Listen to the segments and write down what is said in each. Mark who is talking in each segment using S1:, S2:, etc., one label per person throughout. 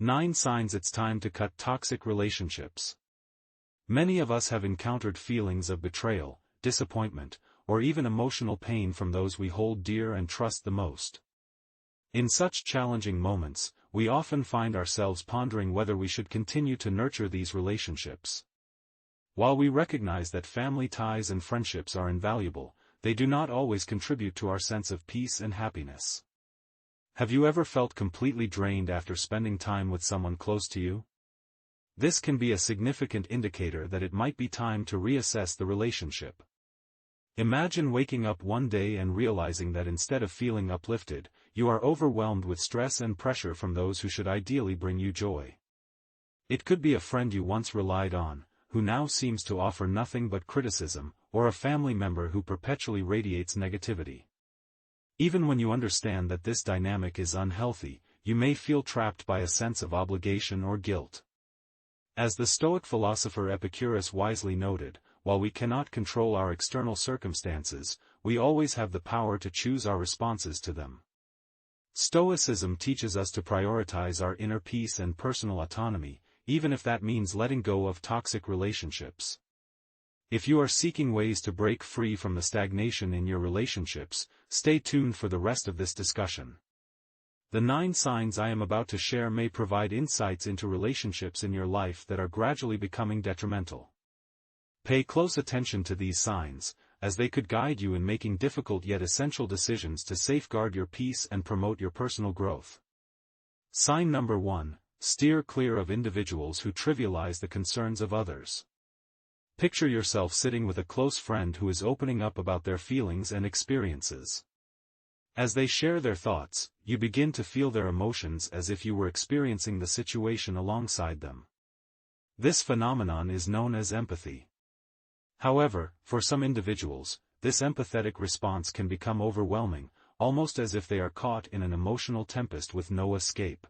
S1: 9 Signs it's time to cut toxic relationships. Many of us have encountered feelings of betrayal, disappointment, or even emotional pain from those we hold dear and trust the most. In such challenging moments, we often find ourselves pondering whether we should continue to nurture these relationships. While we recognize that family ties and friendships are invaluable, they do not always contribute to our sense of peace and happiness. Have you ever felt completely drained after spending time with someone close to you? This can be a significant indicator that it might be time to reassess the relationship. Imagine waking up one day and realizing that instead of feeling uplifted, you are overwhelmed with stress and pressure from those who should ideally bring you joy. It could be a friend you once relied on, who now seems to offer nothing but criticism, or a family member who perpetually radiates negativity. Even when you understand that this dynamic is unhealthy, you may feel trapped by a sense of obligation or guilt. As the Stoic philosopher Epicurus wisely noted, while we cannot control our external circumstances, we always have the power to choose our responses to them. Stoicism teaches us to prioritize our inner peace and personal autonomy, even if that means letting go of toxic relationships. If you are seeking ways to break free from the stagnation in your relationships, stay tuned for the rest of this discussion. The 9 signs I am about to share may provide insights into relationships in your life that are gradually becoming detrimental. Pay close attention to these signs, as they could guide you in making difficult yet essential decisions to safeguard your peace and promote your personal growth. Sign number 1: steer clear of individuals who trivialize the concerns of others. Picture yourself sitting with a close friend who is opening up about their feelings and experiences. As they share their thoughts, you begin to feel their emotions as if you were experiencing the situation alongside them. This phenomenon is known as empathy. However, for some individuals, this empathetic response can become overwhelming, almost as if they are caught in an emotional tempest with no escape.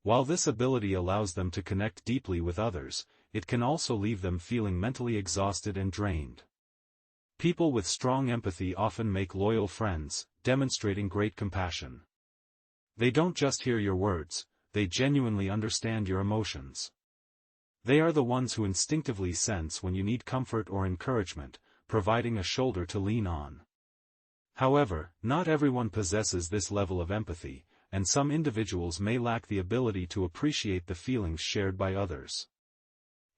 S1: While this ability allows them to connect deeply with others, it can also leave them feeling mentally exhausted and drained. People with strong empathy often make loyal friends, demonstrating great compassion. They don't just hear your words, they genuinely understand your emotions. They are the ones who instinctively sense when you need comfort or encouragement, providing a shoulder to lean on. However, not everyone possesses this level of empathy, and some individuals may lack the ability to appreciate the feelings shared by others.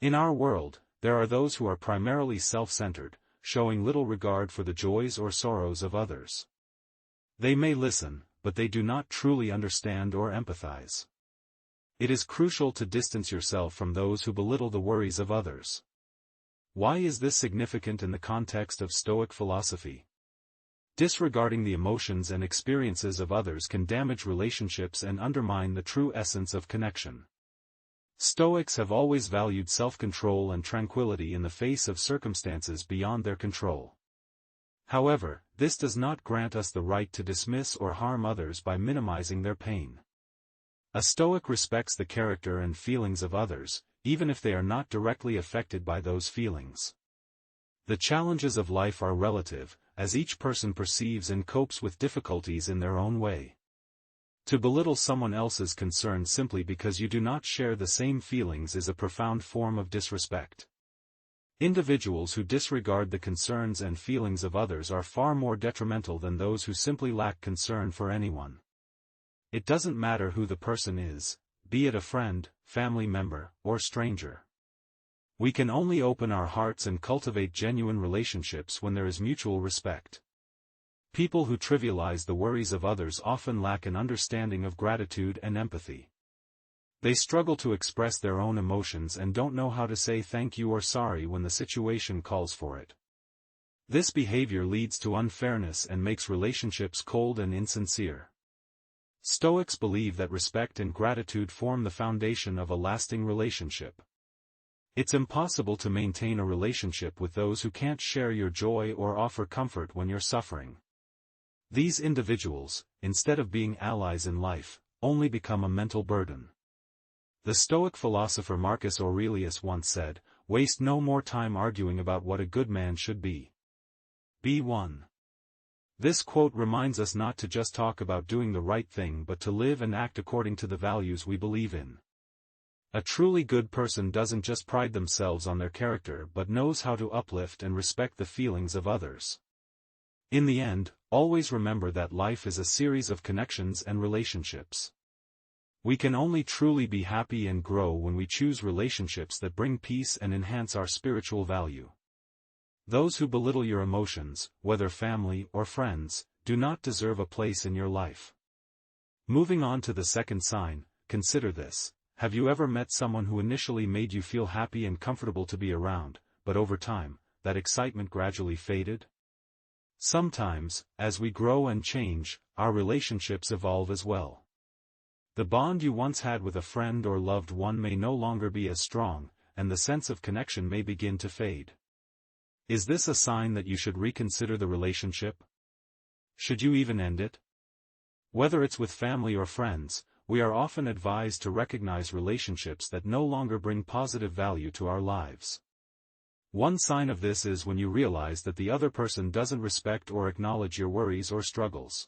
S1: In our world, there are those who are primarily self-centered, showing little regard for the joys or sorrows of others. They may listen, but they do not truly understand or empathize. It is crucial to distance yourself from those who belittle the worries of others. Why is this significant in the context of Stoic philosophy? Disregarding the emotions and experiences of others can damage relationships and undermine the true essence of connection. Stoics have always valued self-control and tranquility in the face of circumstances beyond their control. However, this does not grant us the right to dismiss or harm others by minimizing their pain. A Stoic respects the character and feelings of others, even if they are not directly affected by those feelings. The challenges of life are relative, as each person perceives and copes with difficulties in their own way. To belittle someone else's concern simply because you do not share the same feelings is a profound form of disrespect. Individuals who disregard the concerns and feelings of others are far more detrimental than those who simply lack concern for anyone. It doesn't matter who the person is, be it a friend, family member, or stranger. We can only open our hearts and cultivate genuine relationships when there is mutual respect. People who trivialize the worries of others often lack an understanding of gratitude and empathy. They struggle to express their own emotions and don't know how to say thank you or sorry when the situation calls for it. This behavior leads to unfairness and makes relationships cold and insincere. Stoics believe that respect and gratitude form the foundation of a lasting relationship. It's impossible to maintain a relationship with those who can't share your joy or offer comfort when you're suffering. These individuals, instead of being allies in life, only become a mental burden. The Stoic philosopher Marcus Aurelius once said, "Waste no more time arguing about what a good man should be. Be one." This quote reminds us not to just talk about doing the right thing but to live and act according to the values we believe in. A truly good person doesn't just pride themselves on their character but knows how to uplift and respect the feelings of others. In the end, always remember that life is a series of connections and relationships. We can only truly be happy and grow when we choose relationships that bring peace and enhance our spiritual value. Those who belittle your emotions, whether family or friends, do not deserve a place in your life. Moving on to the second sign, consider this. Have you ever met someone who initially made you feel happy and comfortable to be around, but over time, that excitement gradually faded? Sometimes, as we grow and change, our relationships evolve as well. The bond you once had with a friend or loved one may no longer be as strong, and the sense of connection may begin to fade. Is this a sign that you should reconsider the relationship? Should you even end it? Whether it's with family or friends, we are often advised to recognize relationships that no longer bring positive value to our lives. One sign of this is when you realize that the other person doesn't respect or acknowledge your worries or struggles.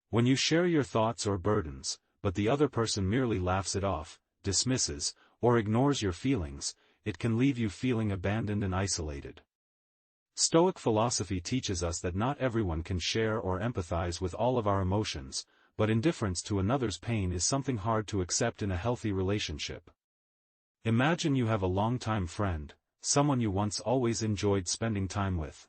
S1: When you share your thoughts or burdens, but the other person merely laughs it off, dismisses, or ignores your feelings, it can leave you feeling abandoned and isolated. Stoic philosophy teaches us that not everyone can share or empathize with all of our emotions, but indifference to another's pain is something hard to accept in a healthy relationship. Imagine you have a longtime friend, someone you once always enjoyed spending time with.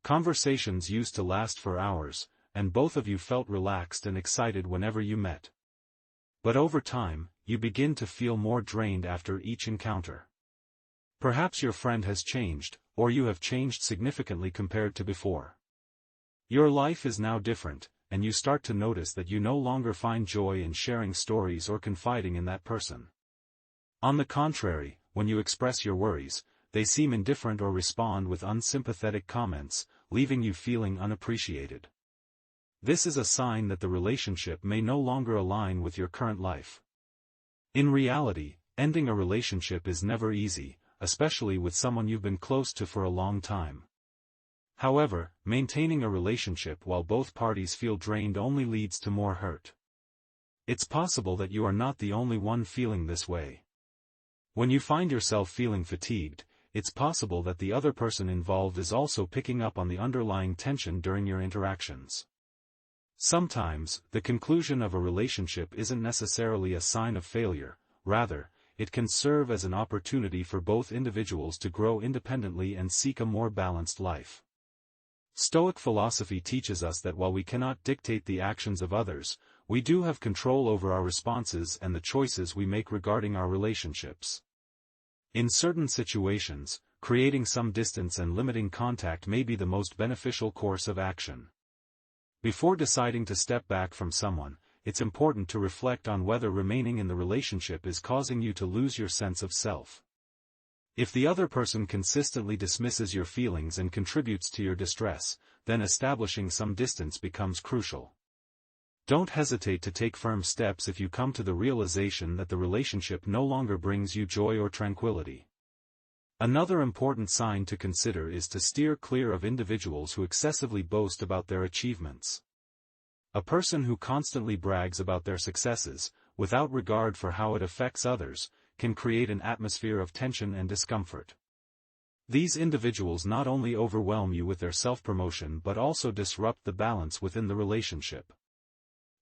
S1: Conversations used to last for hours, and both of you felt relaxed and excited whenever you met. But over time, you begin to feel more drained after each encounter. Perhaps your friend has changed, or you have changed significantly compared to before. Your life is now different, and you start to notice that you no longer find joy in sharing stories or confiding in that person. On the contrary, when you express your worries, they seem indifferent or respond with unsympathetic comments, leaving you feeling unappreciated. This is a sign that the relationship may no longer align with your current life. In reality, ending a relationship is never easy, especially with someone you've been close to for a long time. However, maintaining a relationship while both parties feel drained only leads to more hurt. It's possible that you are not the only one feeling this way. When you find yourself feeling fatigued, it's possible that the other person involved is also picking up on the underlying tension during your interactions. Sometimes, the conclusion of a relationship isn't necessarily a sign of failure, rather, it can serve as an opportunity for both individuals to grow independently and seek a more balanced life. Stoic philosophy teaches us that while we cannot dictate the actions of others, we do have control over our responses and the choices we make regarding our relationships. In certain situations, creating some distance and limiting contact may be the most beneficial course of action. Before deciding to step back from someone, it's important to reflect on whether remaining in the relationship is causing you to lose your sense of self. If the other person consistently dismisses your feelings and contributes to your distress, then establishing some distance becomes crucial. Don't hesitate to take firm steps if you come to the realization that the relationship no longer brings you joy or tranquility. Another important sign to consider is to steer clear of individuals who excessively boast about their achievements. A person who constantly brags about their successes, without regard for how it affects others, can create an atmosphere of tension and discomfort. These individuals not only overwhelm you with their self-promotion but also disrupt the balance within the relationship.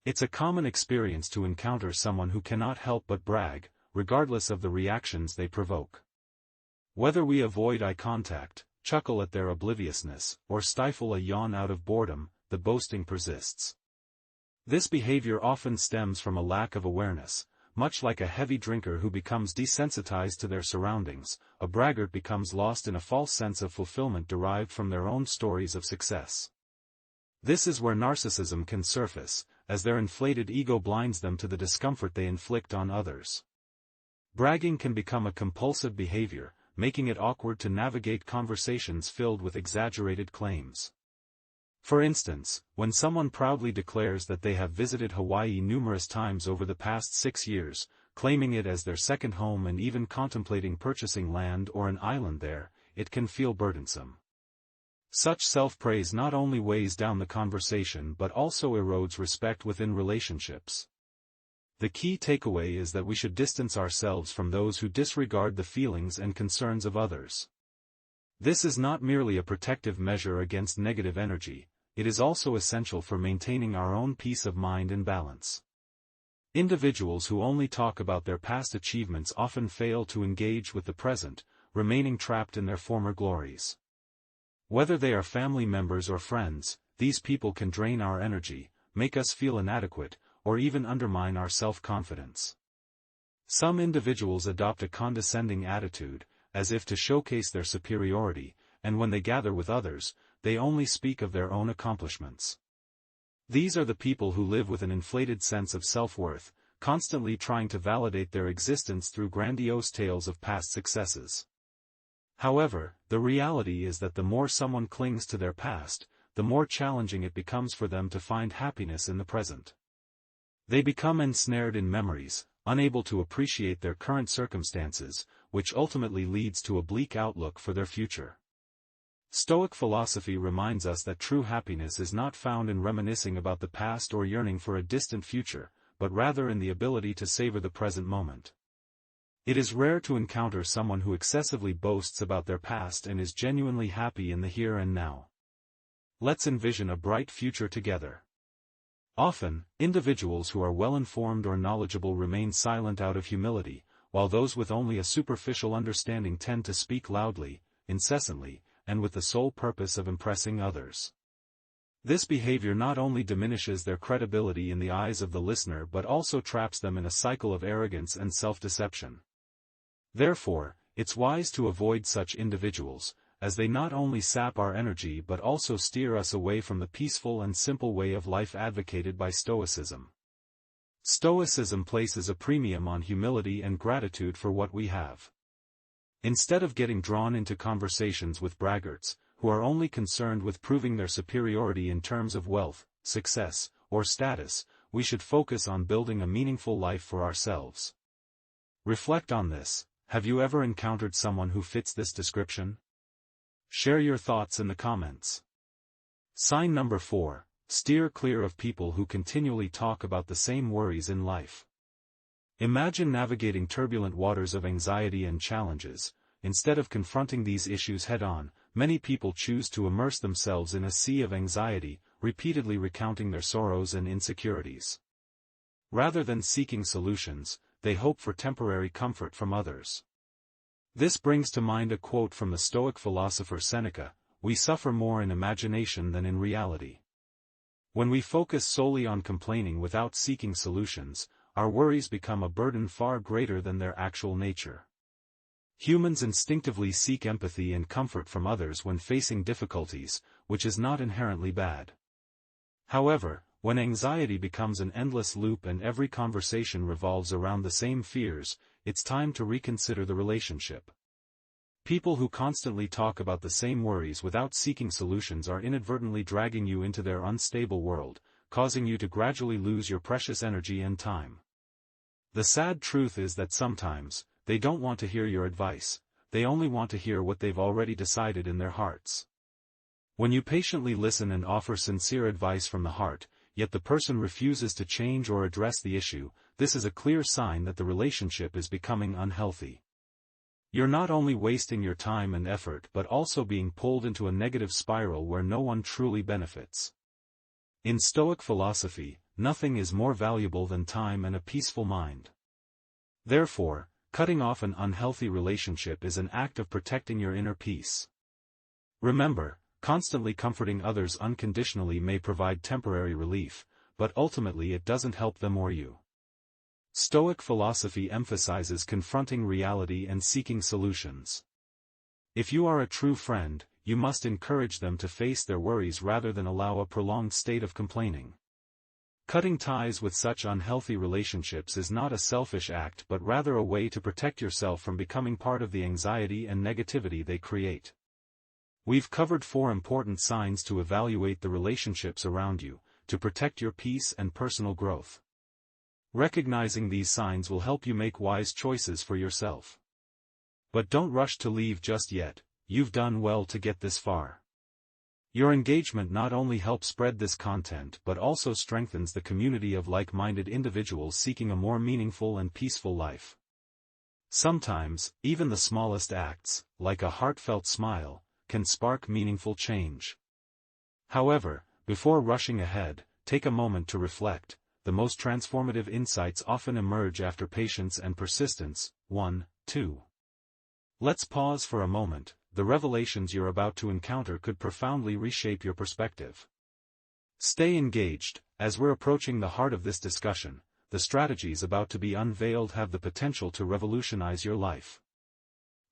S1: It's a common experience to encounter someone who cannot help but brag, regardless of the reactions they provoke. Whether we avoid eye contact, chuckle at their obliviousness, or stifle a yawn out of boredom, the boasting persists. This behavior often stems from a lack of awareness. Much like a heavy drinker who becomes desensitized to their surroundings, a braggart becomes lost in a false sense of fulfillment derived from their own stories of success. This is where narcissism can surface, as their inflated ego blinds them to the discomfort they inflict on others. Bragging can become a compulsive behavior, making it awkward to navigate conversations filled with exaggerated claims. For instance, when someone proudly declares that they have visited Hawaii numerous times over the past 6 years, claiming it as their second home and even contemplating purchasing land or an island there, it can feel burdensome. Such self-praise not only weighs down the conversation but also erodes respect within relationships. The key takeaway is that we should distance ourselves from those who disregard the feelings and concerns of others. This is not merely a protective measure against negative energy, it is also essential for maintaining our own peace of mind and balance. Individuals who only talk about their past achievements often fail to engage with the present, remaining trapped in their former glories. Whether they are family members or friends, these people can drain our energy, make us feel inadequate, or even undermine our self-confidence. Some individuals adopt a condescending attitude, as if to showcase their superiority, and when they gather with others, they only speak of their own accomplishments. These are the people who live with an inflated sense of self-worth, constantly trying to validate their existence through grandiose tales of past successes. However, the reality is that the more someone clings to their past, the more challenging it becomes for them to find happiness in the present. They become ensnared in memories, unable to appreciate their current circumstances, which ultimately leads to a bleak outlook for their future. Stoic philosophy reminds us that true happiness is not found in reminiscing about the past or yearning for a distant future, but rather in the ability to savor the present moment. It is rare to encounter someone who excessively boasts about their past and is genuinely happy in the here and now. Let's envision a bright future together. Often, individuals who are well-informed or knowledgeable remain silent out of humility, while those with only a superficial understanding tend to speak loudly, incessantly, and with the sole purpose of impressing others. This behavior not only diminishes their credibility in the eyes of the listener but also traps them in a cycle of arrogance and self-deception. Therefore, it's wise to avoid such individuals, as they not only sap our energy but also steer us away from the peaceful and simple way of life advocated by Stoicism. Stoicism places a premium on humility and gratitude for what we have. Instead of getting drawn into conversations with braggarts, who are only concerned with proving their superiority in terms of wealth, success, or status, we should focus on building a meaningful life for ourselves. Reflect on this. Have you ever encountered someone who fits this description? Share your thoughts in the comments. Sign number 4. Steer clear of people who continually talk about the same worries in life. Imagine navigating turbulent waters of anxiety and challenges. Instead of confronting these issues head-on, many people choose to immerse themselves in a sea of anxiety, repeatedly recounting their sorrows and insecurities. Rather than seeking solutions, they hope for temporary comfort from others. This brings to mind a quote from the Stoic philosopher Seneca: "We suffer more in imagination than in reality." When we focus solely on complaining without seeking solutions, our worries become a burden far greater than their actual nature. Humans instinctively seek empathy and comfort from others when facing difficulties, which is not inherently bad. However, when anxiety becomes an endless loop and every conversation revolves around the same fears, it's time to reconsider the relationship. People who constantly talk about the same worries without seeking solutions are inadvertently dragging you into their unstable world, causing you to gradually lose your precious energy and time. The sad truth is that sometimes, they don't want to hear your advice, they only want to hear what they've already decided in their hearts. When you patiently listen and offer sincere advice from the heart, yet the person refuses to change or address the issue, this is a clear sign that the relationship is becoming unhealthy. You're not only wasting your time and effort but also being pulled into a negative spiral where no one truly benefits. In Stoic philosophy, nothing is more valuable than time and a peaceful mind. Therefore, cutting off an unhealthy relationship is an act of protecting your inner peace. Remember, constantly comforting others unconditionally may provide temporary relief, but ultimately it doesn't help them or you. Stoic philosophy emphasizes confronting reality and seeking solutions. If you are a true friend, you must encourage them to face their worries rather than allow a prolonged state of complaining. Cutting ties with such unhealthy relationships is not a selfish act but rather a way to protect yourself from becoming part of the anxiety and negativity they create. We've covered 4 important signs to evaluate the relationships around you, to protect your peace and personal growth. Recognizing these signs will help you make wise choices for yourself. But don't rush to leave just yet, you've done well to get this far. Your engagement not only helps spread this content but also strengthens the community of like-minded individuals seeking a more meaningful and peaceful life. Sometimes, even the smallest acts, like a heartfelt smile, can spark meaningful change. However, before rushing ahead, take a moment to reflect. The most transformative insights often emerge after patience and persistence. 2. Let's pause for a moment. The revelations you're about to encounter could profoundly reshape your perspective. Stay engaged. As we're approaching the heart of this discussion, the strategies about to be unveiled have the potential to revolutionize your life.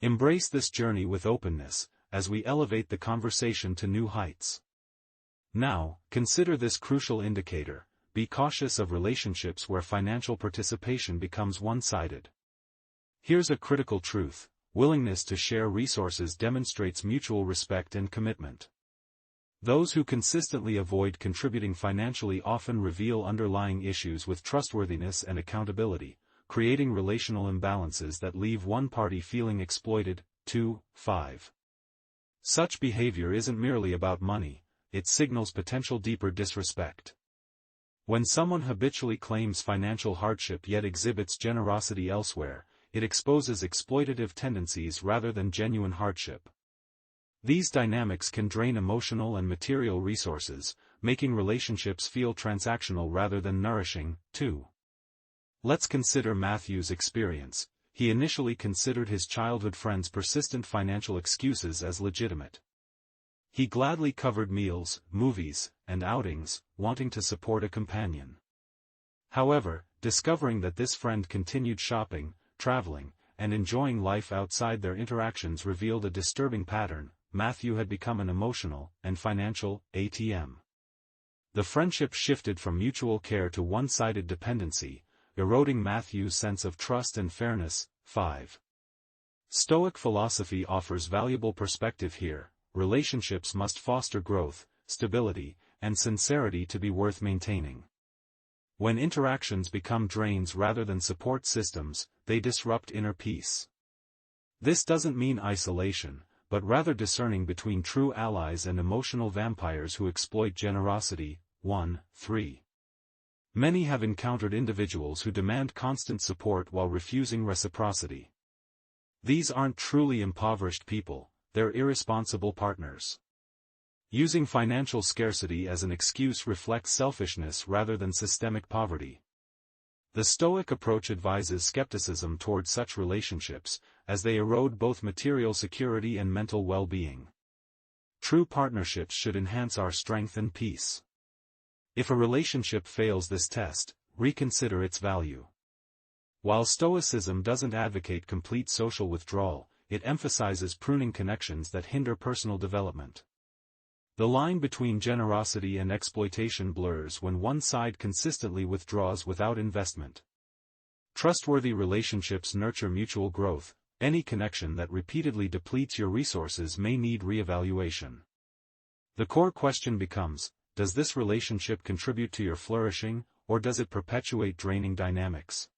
S1: Embrace this journey with openness, as we elevate the conversation to new heights. Now, consider this crucial indicator. Be cautious of relationships where financial participation becomes one-sided. Here's a critical truth: willingness to share resources demonstrates mutual respect and commitment. Those who consistently avoid contributing financially often reveal underlying issues with trustworthiness and accountability, creating relational imbalances that leave one party feeling exploited. 5. Such behavior isn't merely about money, it signals potential deeper disrespect. When someone habitually claims financial hardship yet exhibits generosity elsewhere, it exposes exploitative tendencies rather than genuine hardship. These dynamics can drain emotional and material resources, making relationships feel transactional rather than nourishing. 2. Let's consider Matthew's experience. He initially considered his childhood friend's persistent financial excuses as legitimate. He gladly covered meals, movies, and outings, wanting to support a companion. However, discovering that this friend continued shopping, traveling, and enjoying life outside their interactions revealed a disturbing pattern. Matthew had become an emotional and financial ATM. The friendship shifted from mutual care to one-sided dependency, eroding Matthew's sense of trust and fairness. 5. Stoic philosophy offers valuable perspective here. Relationships must foster growth, stability, and sincerity to be worth maintaining. When interactions become drains rather than support systems, they disrupt inner peace. This doesn't mean isolation, but rather discerning between true allies and emotional vampires who exploit generosity. 3. Many have encountered individuals who demand constant support while refusing reciprocity. These aren't truly impoverished people, they're irresponsible partners. Using financial scarcity as an excuse reflects selfishness rather than systemic poverty. The Stoic approach advises skepticism toward such relationships, as they erode both material security and mental well-being. True partnerships should enhance our strength and peace. If a relationship fails this test, reconsider its value. While Stoicism doesn't advocate complete social withdrawal, it emphasizes pruning connections that hinder personal development. The line between generosity and exploitation blurs when one side consistently withdraws without investment. Trustworthy relationships nurture mutual growth. Any connection that repeatedly depletes your resources may need reevaluation. The core question becomes, does this relationship contribute to your flourishing, or does it perpetuate draining dynamics?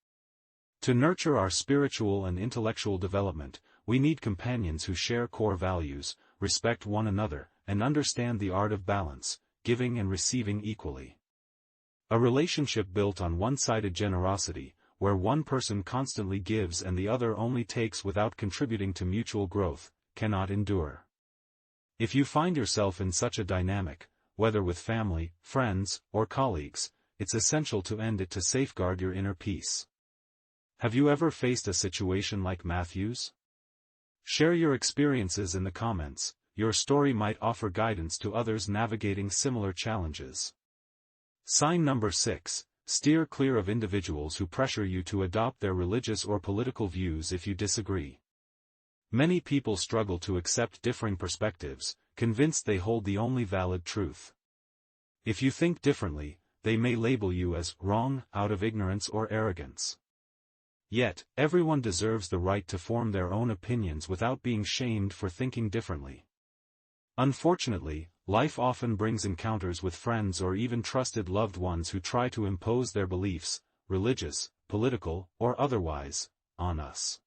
S1: To nurture our spiritual and intellectual development, we need companions who share core values, respect one another, and understand the art of balance, giving and receiving equally. A relationship built on one-sided generosity, where one person constantly gives and the other only takes without contributing to mutual growth, cannot endure. If you find yourself in such a dynamic, whether with family, friends, or colleagues, it's essential to end it to safeguard your inner peace. Have you ever faced a situation like Matthew's? Share your experiences in the comments. Your story might offer guidance to others navigating similar challenges. Sign number 6. Steer clear of individuals who pressure you to adopt their religious or political views if you disagree. Many people struggle to accept differing perspectives, convinced they hold the only valid truth. If you think differently, they may label you as wrong out of ignorance or arrogance. Yet, everyone deserves the right to form their own opinions without being shamed for thinking differently. Unfortunately, life often brings encounters with friends or even trusted loved ones who try to impose their beliefs, religious, political, or otherwise, on us.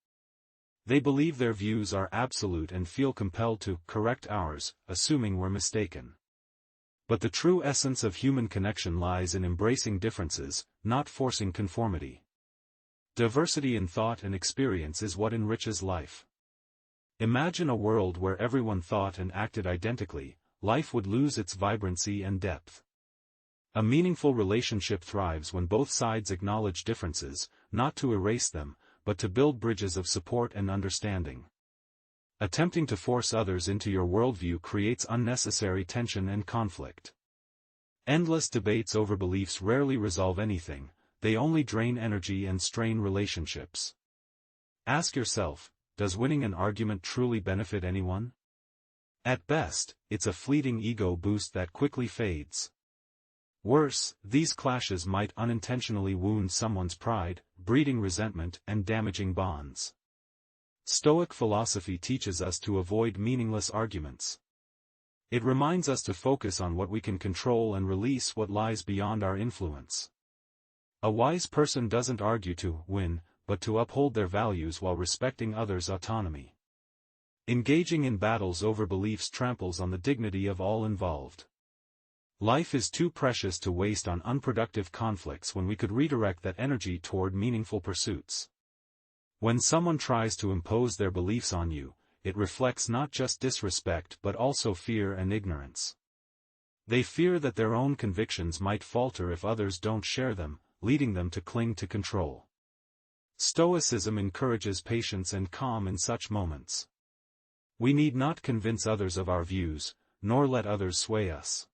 S1: They believe their views are absolute and feel compelled to correct ours, assuming we're mistaken. But the true essence of human connection lies in embracing differences, not forcing conformity. Diversity in thought and experience is what enriches life. Imagine a world where everyone thought and acted identically. Life would lose its vibrancy and depth. A meaningful relationship thrives when both sides acknowledge differences, not to erase them, but to build bridges of support and understanding. Attempting to force others into your worldview creates unnecessary tension and conflict. Endless debates over beliefs rarely resolve anything, they only drain energy and strain relationships. Ask yourself, does winning an argument truly benefit anyone? At best, it's a fleeting ego boost that quickly fades. Worse, these clashes might unintentionally wound someone's pride, breeding resentment and damaging bonds. Stoic philosophy teaches us to avoid meaningless arguments. It reminds us to focus on what we can control and release what lies beyond our influence. A wise person doesn't argue to win, but to uphold their values while respecting others' autonomy. Engaging in battles over beliefs tramples on the dignity of all involved. Life is too precious to waste on unproductive conflicts when we could redirect that energy toward meaningful pursuits. When someone tries to impose their beliefs on you, it reflects not just disrespect but also fear and ignorance. They fear that their own convictions might falter if others don't share them, leading them to cling to control. Stoicism encourages patience and calm in such moments. We need not convince others of our views, nor let others sway us.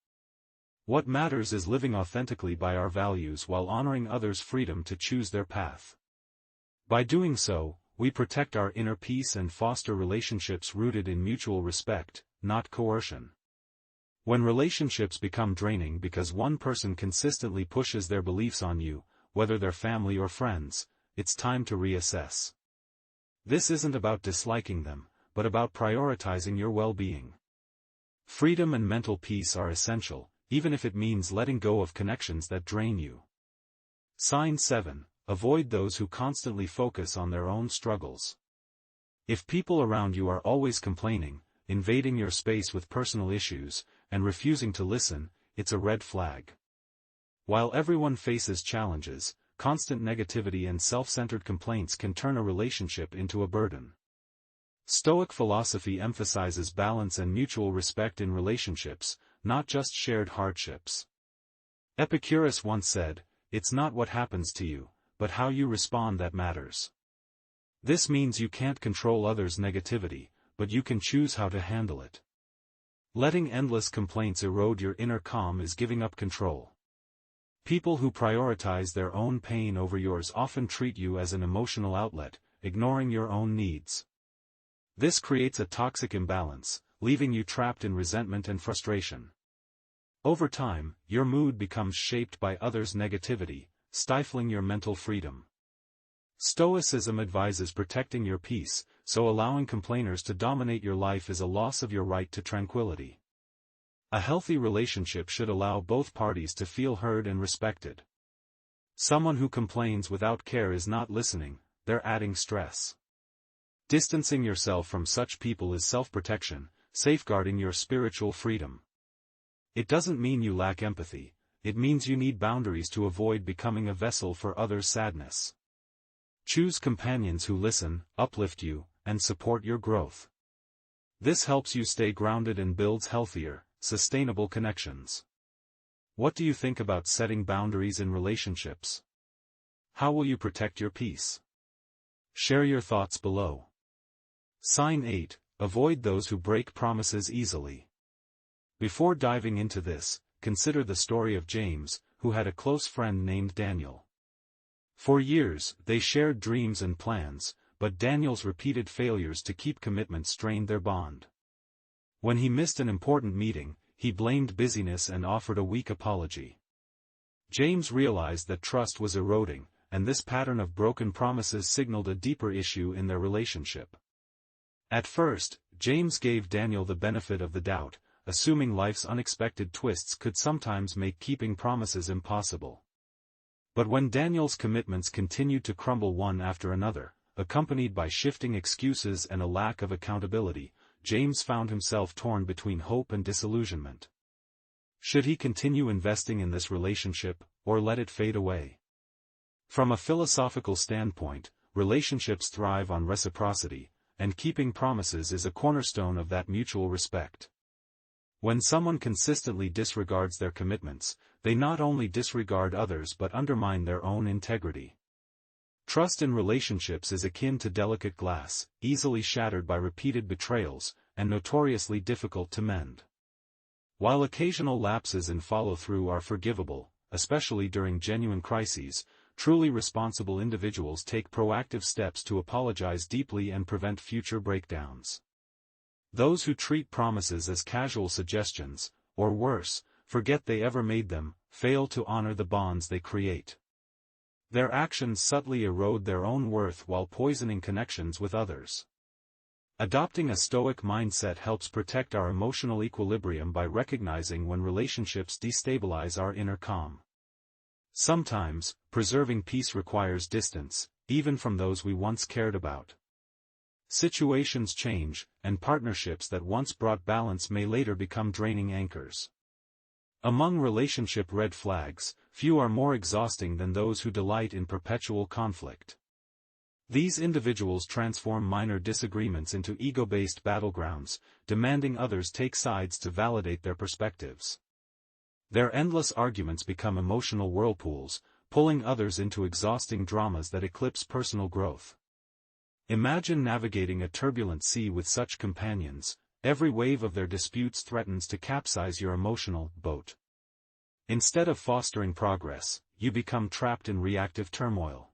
S1: What matters is living authentically by our values while honoring others' freedom to choose their path. By doing so, we protect our inner peace and foster relationships rooted in mutual respect, not coercion. When relationships become draining because one person consistently pushes their beliefs on you, whether they're family or friends, it's time to reassess. This isn't about disliking them, but about prioritizing your well-being. Freedom and mental peace are essential, even if it means letting go of connections that drain you. Sign 7. Avoid those who constantly focus on their own struggles. If people around you are always complaining, invading your space with personal issues, and refusing to listen, it's a red flag. While everyone faces challenges, constant negativity and self-centered complaints can turn a relationship into a burden. Stoic philosophy emphasizes balance and mutual respect in relationships, not just shared hardships. Epicurus once said, "It's not what happens to you, but how you respond that matters." This means you can't control others' negativity, but you can choose how to handle it. Letting endless complaints erode your inner calm is giving up control. People who prioritize their own pain over yours often treat you as an emotional outlet, ignoring your own needs. This creates a toxic imbalance, leaving you trapped in resentment and frustration. Over time, your mood becomes shaped by others' negativity, stifling your mental freedom. Stoicism advises protecting your peace, so allowing complainers to dominate your life is a loss of your right to tranquility. A healthy relationship should allow both parties to feel heard and respected. Someone who complains without care is not listening, they're adding stress. Distancing yourself from such people is self-protection, safeguarding your spiritual freedom. It doesn't mean you lack empathy, it means you need boundaries to avoid becoming a vessel for others' sadness. Choose companions who listen, uplift you, and support your growth. This helps you stay grounded and builds healthier, sustainable connections. What do you think about setting boundaries in relationships? How will you protect your peace? Share your thoughts below. Sign 8. Avoid those who break promises easily. Before diving into this, consider the story of James, who had a close friend named Daniel. For years, they shared dreams and plans, but Daniel's repeated failures to keep commitment strained their bond. When he missed an important meeting, he blamed busyness and offered a weak apology. James realized that trust was eroding, and this pattern of broken promises signaled a deeper issue in their relationship. At first, James gave Daniel the benefit of the doubt, assuming life's unexpected twists could sometimes make keeping promises impossible. But when Daniel's commitments continued to crumble one after another, accompanied by shifting excuses and a lack of accountability, James found himself torn between hope and disillusionment. Should he continue investing in this relationship, or let it fade away? From a philosophical standpoint, relationships thrive on reciprocity, and keeping promises is a cornerstone of that mutual respect. When someone consistently disregards their commitments, they not only disregard others but undermine their own integrity. Trust in relationships is akin to delicate glass, easily shattered by repeated betrayals, and notoriously difficult to mend. While occasional lapses in follow-through are forgivable, especially during genuine crises, truly responsible individuals take proactive steps to apologize deeply and prevent future breakdowns. Those who treat promises as casual suggestions, or worse, forget they ever made them, fail to honor the bonds they create. Their actions subtly erode their own worth while poisoning connections with others. Adopting a stoic mindset helps protect our emotional equilibrium by recognizing when relationships destabilize our inner calm. Sometimes, preserving peace requires distance, even from those we once cared about. Situations change, and partnerships that once brought balance may later become draining anchors. Among relationship red flags, few are more exhausting than those who delight in perpetual conflict. These individuals transform minor disagreements into ego-based battlegrounds, demanding others take sides to validate their perspectives. Their endless arguments become emotional whirlpools, pulling others into exhausting dramas that eclipse personal growth. Imagine navigating a turbulent sea with such companions. Every wave of their disputes threatens to capsize your emotional boat. Instead of fostering progress, you become trapped in reactive turmoil.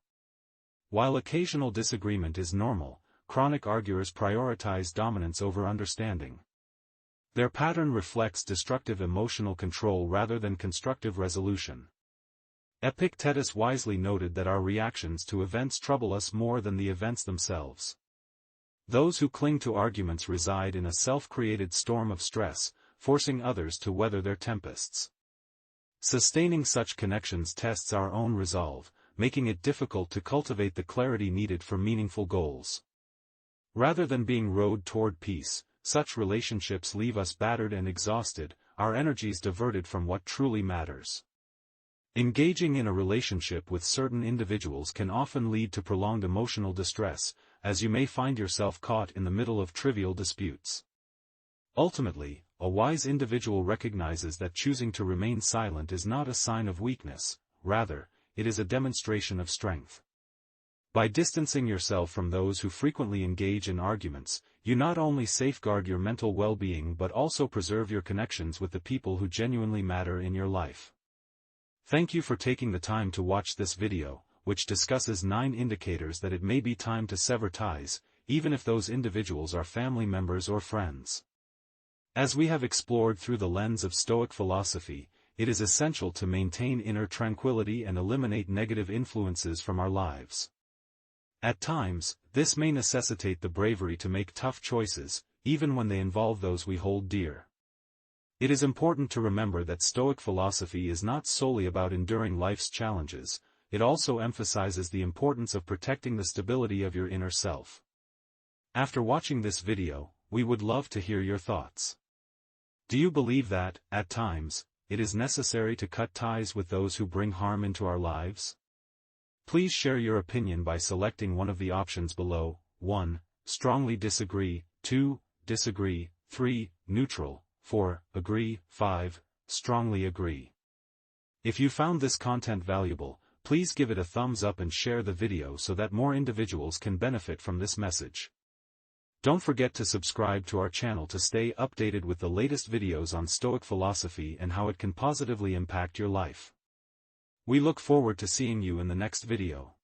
S1: While occasional disagreement is normal, chronic arguers prioritize dominance over understanding. Their pattern reflects destructive emotional control rather than constructive resolution. Epictetus wisely noted that our reactions to events trouble us more than the events themselves. Those who cling to arguments reside in a self-created storm of stress, forcing others to weather their tempests. Sustaining such connections tests our own resolve, making it difficult to cultivate the clarity needed for meaningful goals. Rather than being rowed toward peace, such relationships leave us battered and exhausted, our energies diverted from what truly matters. Engaging in a relationship with certain individuals can often lead to prolonged emotional distress, as you may find yourself caught in the middle of trivial disputes. Ultimately, a wise individual recognizes that choosing to remain silent is not a sign of weakness, rather, it is a demonstration of strength. By distancing yourself from those who frequently engage in arguments, you not only safeguard your mental well-being but also preserve your connections with the people who genuinely matter in your life. Thank you for taking the time to watch this video, which discusses 9 indicators that it may be time to sever ties, even if those individuals are family members or friends. As we have explored through the lens of Stoic philosophy, it is essential to maintain inner tranquility and eliminate negative influences from our lives. At times, this may necessitate the bravery to make tough choices, even when they involve those we hold dear. It is important to remember that Stoic philosophy is not solely about enduring life's challenges, it also emphasizes the importance of protecting the stability of your inner self. After watching this video, we would love to hear your thoughts. Do you believe that, at times, it is necessary to cut ties with those who bring harm into our lives? Please share your opinion by selecting one of the options below. 1. Strongly disagree. 2. Disagree. 3. Neutral. 4. Agree. 5. Strongly agree. If you found this content valuable, please give it a thumbs up and share the video so that more individuals can benefit from this message. Don't forget to subscribe to our channel to stay updated with the latest videos on Stoic philosophy and how it can positively impact your life. We look forward to seeing you in the next video.